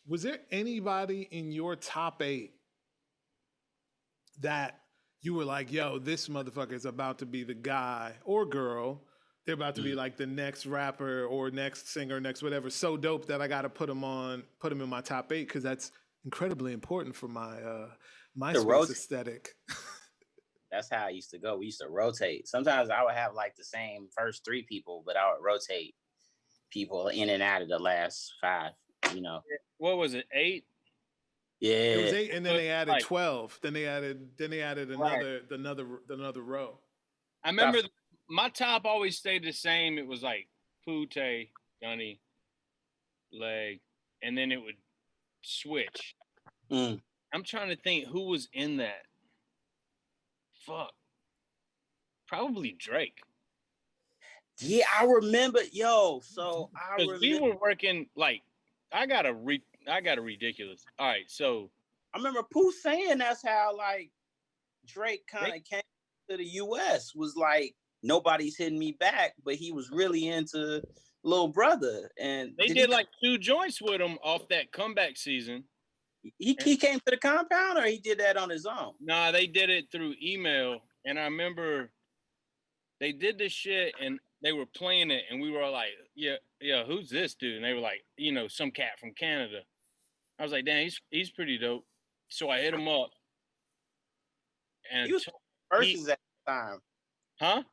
Was there anybody in your top 8 that you were like, yo, this motherfucker is about to be the guy or girl? They're about to be Mm. like the next rapper or next singer, next whatever. So dope that I got to put him in my top 8 because that's incredibly important for my To MySpace rotate. aesthetic. That's how I used to go. We used to rotate. Sometimes I would have like the same first 3 people, but I would rotate people in and out of the last 5. You know. What was it? 8? It was Yeah. 8, and then they added Like, 12. Then they added right. another row. I remember my top always stayed the same. It was like Poote, Gunny, Leg, and then it would switch. Mm. I'm trying to think who was in that. Fuck. Probably Drake. Yeah, I remember. Yo, so I Because we remember. were working like I got a ridiculous. All right, so I remember Pooh saying that's how like Drake kind of came to the U.S. was like nobody's hitting me back, but he was really into Little Brother, and they did like 2 joints with him off that comeback season. He came to the compound, or he did that on his own. Nah, they did it through email, and I remember they did this shit, and they were playing it, and we were all like, "Yeah, who's this dude?" And they were like, some cat from Canada. I was like, "Damn, he's pretty dope." So I hit him up, and He was verses at the time, huh?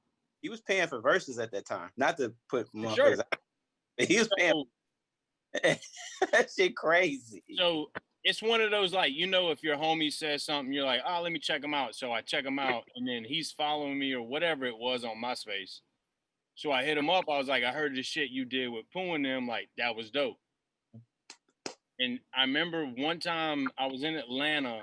He was paying for verses at that time. Not to put Sure. He was paying. That shit crazy. So it's one of those like, if your homie says something, you're like, oh, let me check him out. So I check him out, and then he's following me or whatever it was on MySpace. So I hit him up. I was like, I heard the shit you did with Pooh and them. Like, that was dope. And I remember one time I was in Atlanta,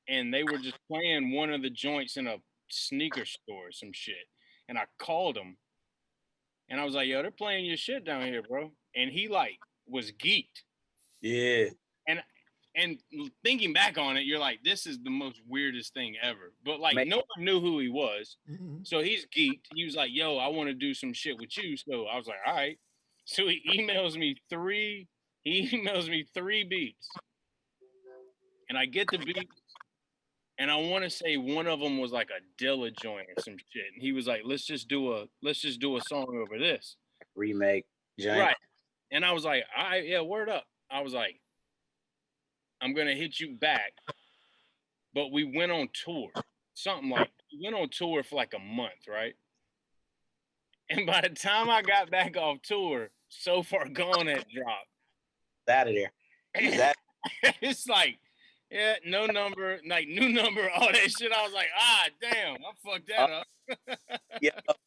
and they were just playing one of the joints in a sneaker store or some shit. And I called him, and I was like, yo, they're playing your shit down here, bro. And he like was geeked. Yeah. And thinking back on it, you're like, this is the most weirdest thing ever. But like, no one knew who he was. Mm-hmm. So he's geeked. He was like, yo, I want to do some shit with you. So I was like, all right. So he emails me 3 beats. And I get the beats. And I want to say one of them was like a Dilla joint or some shit. And he was like, let's just do a song over this. Remake joint. Right. And I was like, all right, yeah, word up. I was like, I'm going to hit you back. But we went on tour. We went on tour for like a month, right? And by the time I got back off tour, So Far Gone had dropped. Out of there. It's like, yeah, no number, like new number, all that shit. I was like, damn, I fucked that up. Yeah,